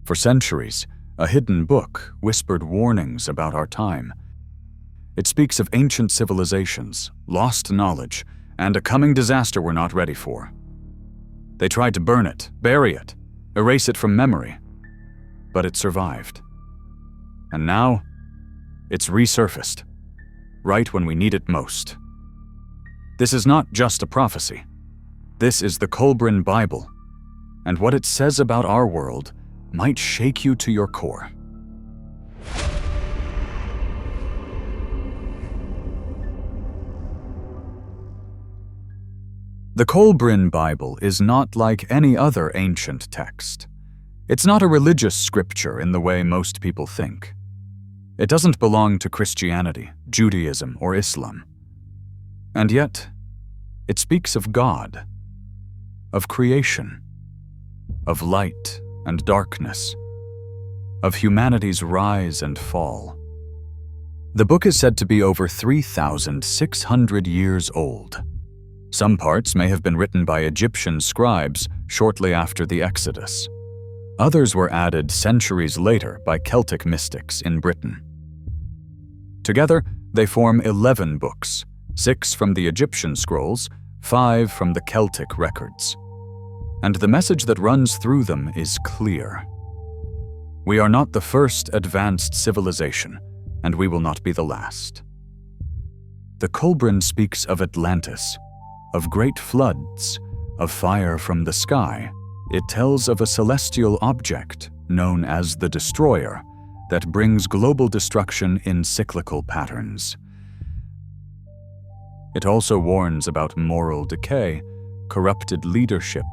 For centuries, a hidden book whispered warnings about our time. It speaks of ancient civilizations, lost knowledge, and a coming disaster we're not ready for. They tried to burn it, bury it, erase it from memory, but it survived. And now, it's resurfaced, right when we need it most. This is not just a prophecy. This is the Kolbrin Bible, and what it says about our world might shake you to your core. The Kolbrin Bible is not like any other ancient text. It's not a religious scripture in the way most people think. It doesn't belong to Christianity, Judaism, or Islam. And yet, it speaks of God, of creation, of light and darkness, of humanity's rise and fall. The book is said to be over 3,600 years old. Some parts may have been written by Egyptian scribes shortly after the Exodus. Others were added centuries later by Celtic mystics in Britain. Together, they form 11 books, 6 from the Egyptian scrolls, 5 from the Celtic records. And the message that runs through them is clear. We are not the first advanced civilization, and we will not be the last. The Kolbrin speaks of Atlantis, of great floods, of fire from the sky. It tells of a celestial object known as the Destroyer that brings global destruction in cyclical patterns. It also warns about moral decay, corrupted leadership,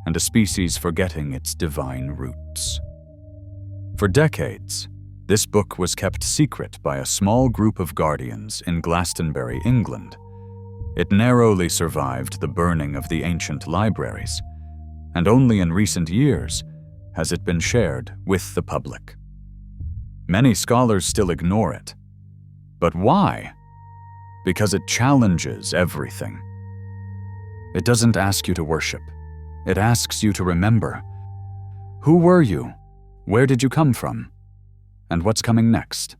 and a species forgetting its divine roots. For decades, this book was kept secret by a small group of guardians in Glastonbury, England. It narrowly survived the burning of the ancient libraries, and only in recent years has it been shared with the public. Many scholars still ignore it. But why? Because it challenges everything. It doesn't ask you to worship. It asks you to remember. Who were you? Where did you come from? And what's coming next?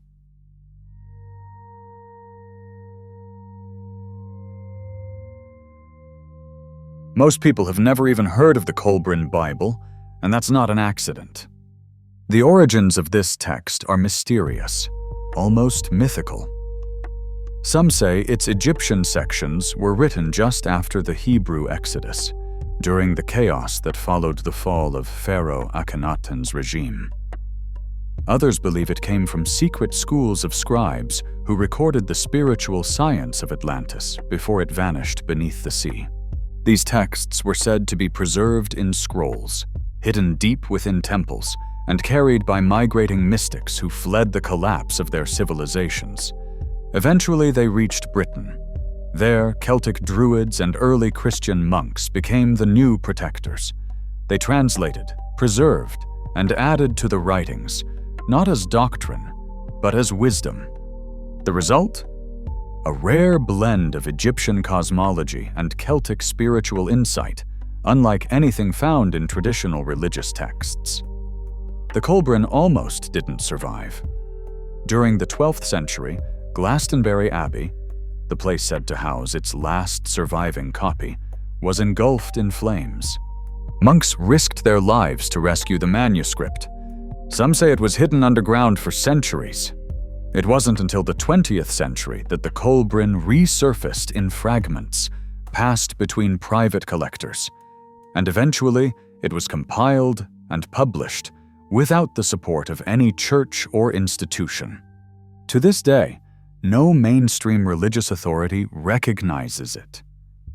Most people have never even heard of the Kolbrin Bible, and that's not an accident. The origins of this text are mysterious, almost mythical. Some say its Egyptian sections were written just after the Hebrew Exodus, during the chaos that followed the fall of Pharaoh Akhenaten's regime. Others believe it came from secret schools of scribes who recorded the spiritual science of Atlantis before it vanished beneath the sea. These texts were said to be preserved in scrolls, hidden deep within temples, and carried by migrating mystics who fled the collapse of their civilizations. Eventually, they reached Britain. There, Celtic druids and early Christian monks became the new protectors. They translated, preserved, and added to the writings, not as doctrine, but as wisdom. The result? A rare blend of Egyptian cosmology and Celtic spiritual insight, unlike anything found in traditional religious texts. The Kolbrin almost didn't survive. During the 12th century, Glastonbury Abbey, the place said to house its last surviving copy, was engulfed in flames. Monks risked their lives to rescue the manuscript. Some say it was hidden underground for centuries. It wasn't until the 20th century that the Kolbrin resurfaced in fragments, passed between private collectors, and eventually it was compiled and published without the support of any church or institution. To this day, no mainstream religious authority recognizes it.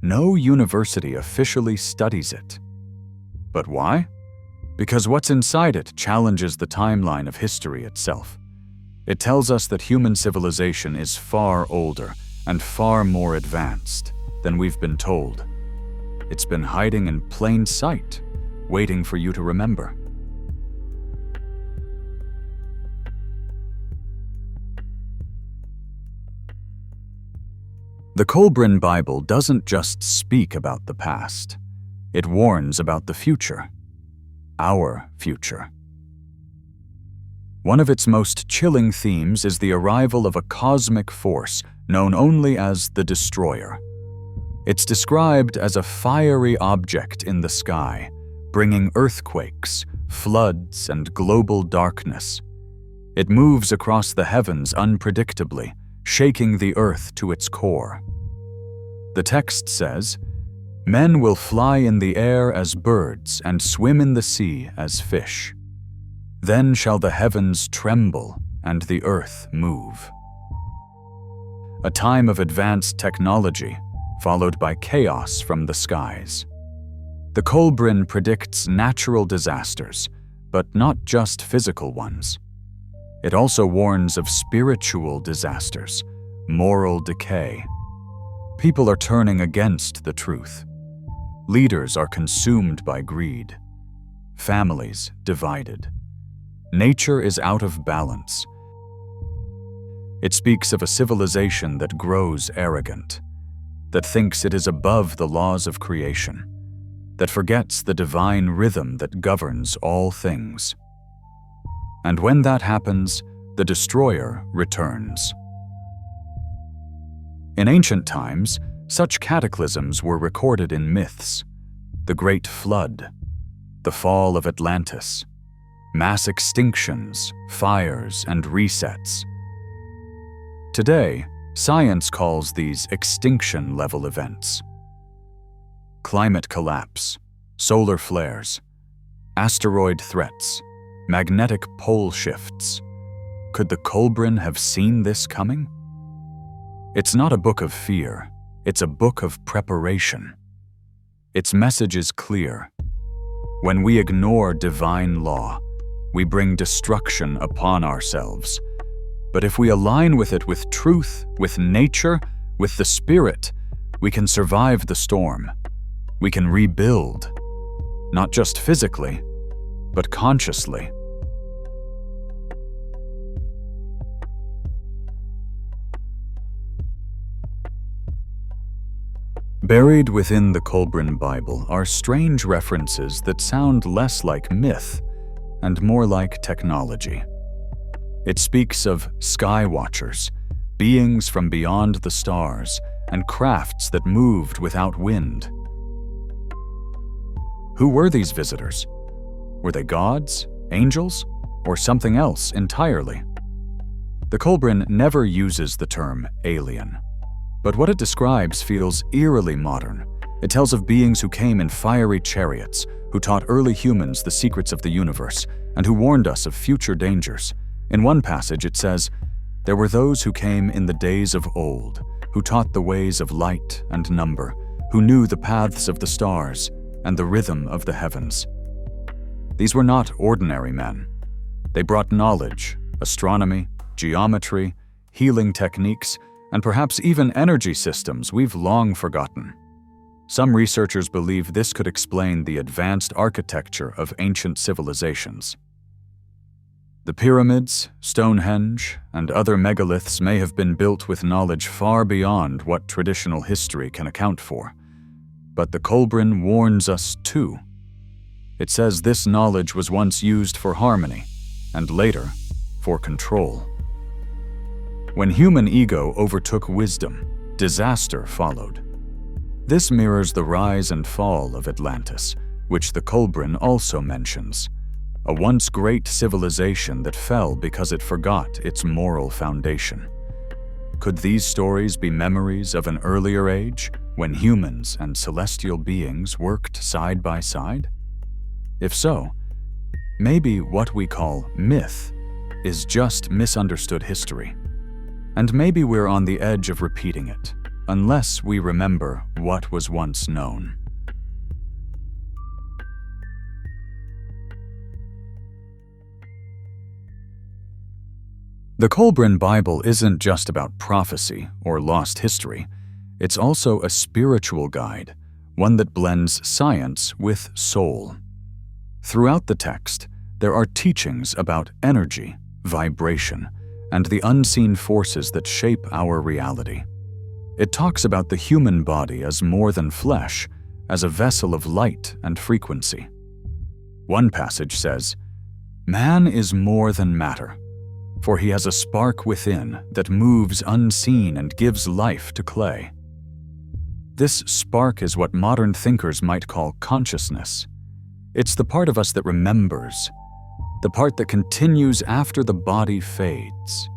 No university officially studies it. But why? Because what's inside it challenges the timeline of history itself. It tells us that human civilization is far older and far more advanced than we've been told. It's been hiding in plain sight, waiting for you to remember. The Kolbrin Bible doesn't just speak about the past. It warns about the future. Our future. One of its most chilling themes is the arrival of a cosmic force known only as the Destroyer. It's described as a fiery object in the sky, bringing earthquakes, floods, and global darkness. It moves across the heavens unpredictably, shaking the earth to its core. The text says, "Men will fly in the air as birds and swim in the sea as fish. Then shall the heavens tremble and the earth move." A time of advanced technology, followed by chaos from the skies. The Kolbrin predicts natural disasters, but not just physical ones. It also warns of spiritual disasters, moral decay. People are turning against the truth. Leaders are consumed by greed. Families divided. Nature is out of balance. It speaks of a civilization that grows arrogant, that thinks it is above the laws of creation, that forgets the divine rhythm that governs all things. And when that happens, the Destroyer returns. In ancient times, such cataclysms were recorded in myths: the Great Flood, the fall of Atlantis, mass extinctions, fires, and resets. Today, science calls these extinction-level events. Climate collapse, solar flares, asteroid threats, magnetic pole shifts. Could the Kolbrin have seen this coming? It's not a book of fear, it's a book of preparation. Its message is clear. When we ignore divine law, we bring destruction upon ourselves. But if we align with it with truth, with nature, with the Spirit, we can survive the storm. We can rebuild, not just physically, but consciously. Buried within the Kolbrin Bible are strange references that sound less like myth and more like technology. It speaks of sky watchers, beings from beyond the stars, and crafts that moved without wind. Who were these visitors? Were they gods, angels, or something else entirely? The Kolbrin never uses the term alien, but what it describes feels eerily modern. It tells of beings who came in fiery chariots, who taught early humans the secrets of the universe, and who warned us of future dangers. In one passage it says, "There were those who came in the days of old, who taught the ways of light and number, who knew the paths of the stars and the rhythm of the heavens." These were not ordinary men. They brought knowledge, astronomy, geometry, healing techniques, and perhaps even energy systems we've long forgotten. Some researchers believe this could explain the advanced architecture of ancient civilizations. The pyramids, Stonehenge, and other megaliths may have been built with knowledge far beyond what traditional history can account for. But the Kolbrin warns us too. It says this knowledge was once used for harmony, and later for control. When human ego overtook wisdom, disaster followed. This mirrors the rise and fall of Atlantis, which the Kolbrin also mentions, a once great civilization that fell because it forgot its moral foundation. Could these stories be memories of an earlier age, when humans and celestial beings worked side by side? If so, maybe what we call myth is just misunderstood history. And maybe we're on the edge of repeating it, unless we remember what was once known. The Kolbrin Bible isn't just about prophecy or lost history. It's also a spiritual guide, one that blends science with soul. Throughout the text, there are teachings about energy, vibration, and the unseen forces that shape our reality. It talks about the human body as more than flesh, as a vessel of light and frequency. One passage says, Man is more than matter, for he has a spark within that moves unseen and gives life to clay. This spark is what modern thinkers might call consciousness. It's the part of us that remembers, the part that continues after the body fades.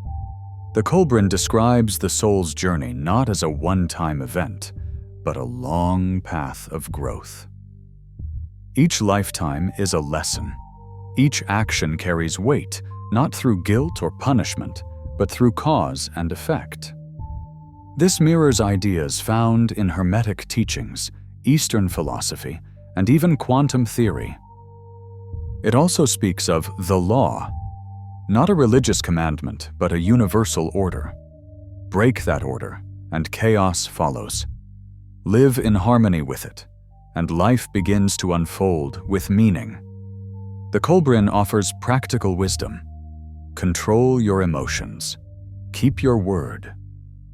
The Kolbrin describes the soul's journey not as a one-time event, but a long path of growth. Each lifetime is a lesson. Each action carries weight, not through guilt or punishment, but through cause and effect. This mirrors ideas found in Hermetic teachings, Eastern philosophy, and even quantum theory. It also speaks of the law, not a religious commandment, but a universal order. Break that order, and chaos follows. Live in harmony with it, and life begins to unfold with meaning. The Kolbrin offers practical wisdom. Control your emotions. Keep your word.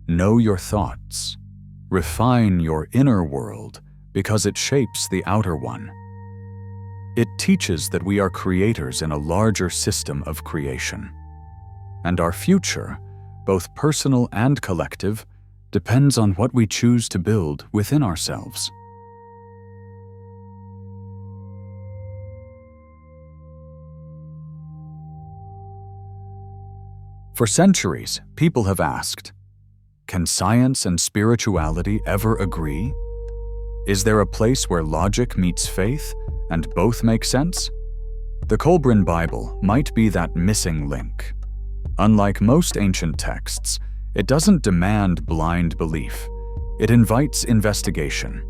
Know your thoughts. Refine your inner world, because it shapes the outer one. It teaches that we are creators in a larger system of creation. And our future, both personal and collective, depends on what we choose to build within ourselves. For centuries, people have asked, can science and spirituality ever agree? Is there a place where logic meets faith and both make sense? The Kolbrin Bible might be that missing link. Unlike most ancient texts, it doesn't demand blind belief. It invites investigation.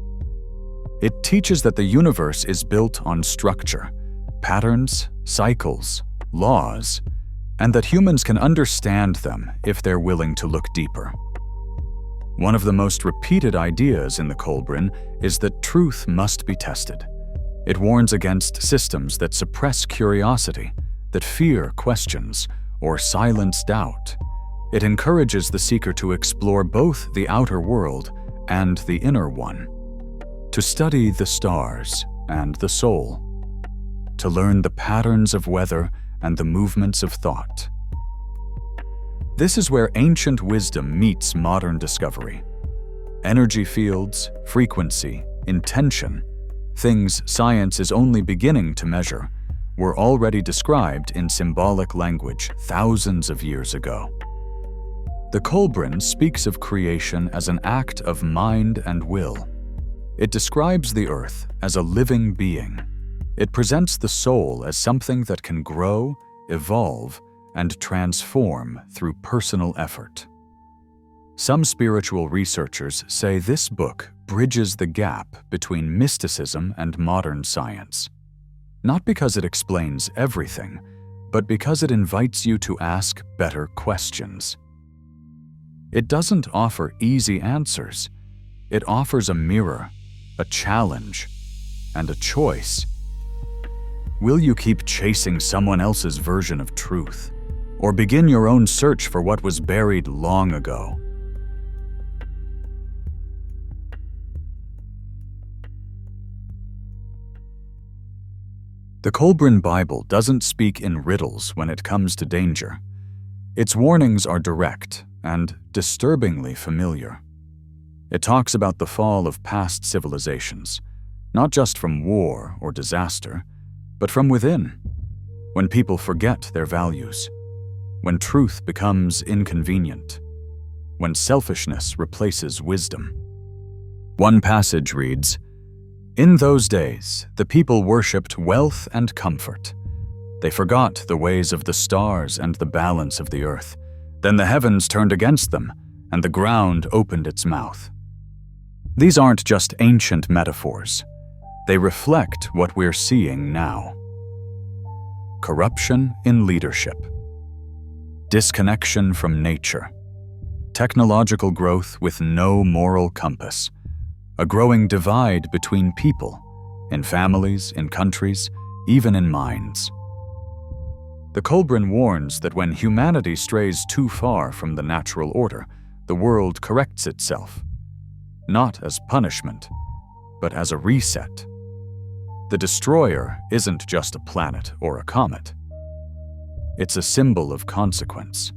It teaches that the universe is built on structure, patterns, cycles, laws, and that humans can understand them if they're willing to look deeper. One of the most repeated ideas in the Kolbrin is that truth must be tested. It warns against systems that suppress curiosity, that fear questions, or silence doubt. It encourages the seeker to explore both the outer world and the inner one, to study the stars and the soul, to learn the patterns of weather and the movements of thought. This is where ancient wisdom meets modern discovery. Energy fields, frequency, intention, things science is only beginning to measure, were already described in symbolic language thousands of years ago. The Kolbrin speaks of creation as an act of mind and will. It describes the earth as a living being. It presents the soul as something that can grow, evolve, and transform through personal effort. Some spiritual researchers say this book bridges the gap between mysticism and modern science. Not because it explains everything, but because it invites you to ask better questions. It doesn't offer easy answers. It offers a mirror, a challenge, and a choice. Will you keep chasing someone else's version of truth, or begin your own search for what was buried long ago? The Kolbrin Bible doesn't speak in riddles when it comes to danger. Its warnings are direct and disturbingly familiar. It talks about the fall of past civilizations, not just from war or disaster, but from within, when people forget their values, when truth becomes inconvenient, when selfishness replaces wisdom. One passage reads, "In those days, the people worshipped wealth and comfort. They forgot the ways of the stars and the balance of the earth. Then the heavens turned against them, and the ground opened its mouth." These aren't just ancient metaphors. They reflect what we're seeing now. Corruption in leadership, disconnection from nature, technological growth with no moral compass, a growing divide between people, in families, in countries, even in minds. The Kolbrin warns that when humanity strays too far from the natural order, the world corrects itself, not as punishment, but as a reset. The destroyer isn't just a planet or a comet. It's a symbol of consequence,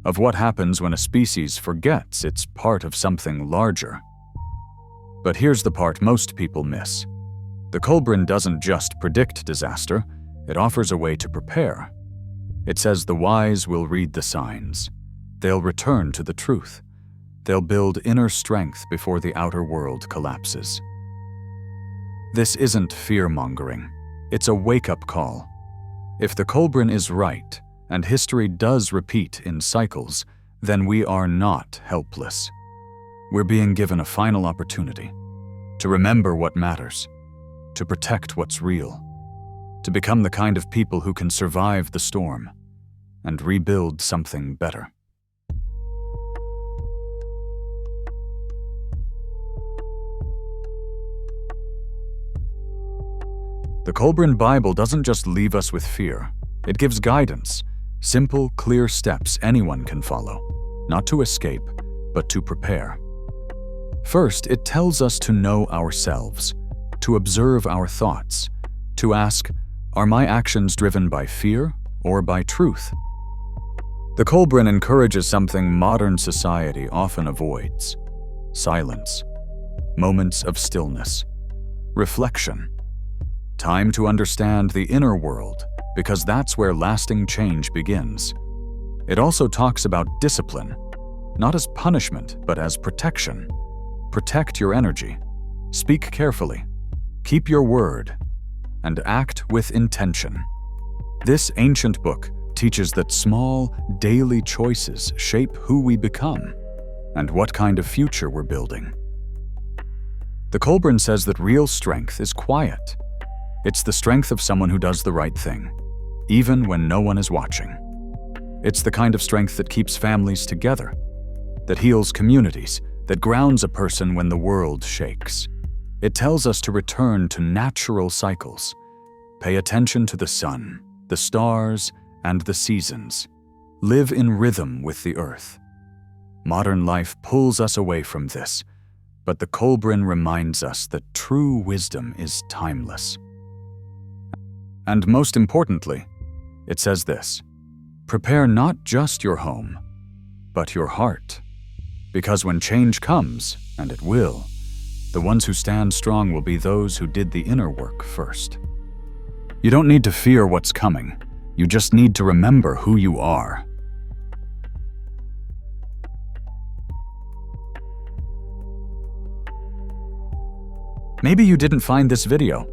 of what happens when a species forgets it's part of something larger. But here's the part most people miss. The Kolbrin doesn't just predict disaster, it offers a way to prepare. It says the wise will read the signs. They'll return to the truth. They'll build inner strength before the outer world collapses. This isn't fear-mongering. It's a wake-up call. If the Kolbrin is right, and history does repeat in cycles, then we are not helpless. We're being given a final opportunity to remember what matters, to protect what's real, to become the kind of people who can survive the storm and rebuild something better. The Kolbrin Bible doesn't just leave us with fear. It gives guidance, simple, clear steps anyone can follow, not to escape, but to prepare. First, it tells us to know ourselves, to observe our thoughts, to ask, are my actions driven by fear or by truth? The Kolbrin encourages something modern society often avoids: silence, moments of stillness, reflection. Time to understand the inner world, because that's where lasting change begins. It also talks about discipline, not as punishment, but as protection. Protect your energy, speak carefully, keep your word, and act with intention. This ancient book teaches that small, daily choices shape who we become and what kind of future we're building. The Kolbrin says that real strength is quiet. It's the strength of someone who does the right thing, even when no one is watching. It's the kind of strength that keeps families together, that heals communities, that grounds a person when the world shakes. It tells us to return to natural cycles, pay attention to the sun, the stars, and the seasons. Live in rhythm with the earth. Modern life pulls us away from this, but the Kolbrin reminds us that true wisdom is timeless. And most importantly, it says this: prepare not just your home, but your heart. Because when change comes, and it will, the ones who stand strong will be those who did the inner work first. You don't need to fear what's coming. You just need to remember who you are. Maybe you didn't find this video.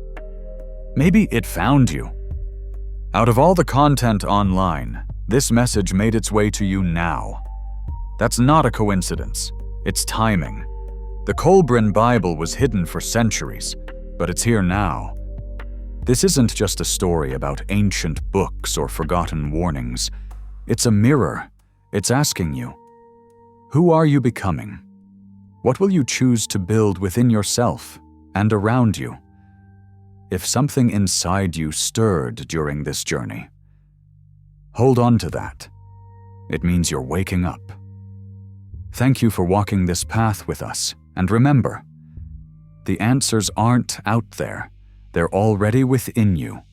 Maybe it found you. Out of all the content online, this message made its way to you now. That's not a coincidence. It's timing. The Kolbrin Bible was hidden for centuries, but it's here now. This isn't just a story about ancient books or forgotten warnings. It's a mirror. It's asking you, who are you becoming? What will you choose to build within yourself and around you? If something inside you stirred during this journey, hold on to that. It means you're waking up. Thank you for walking this path with us, and remember, the answers aren't out there. They're already within you.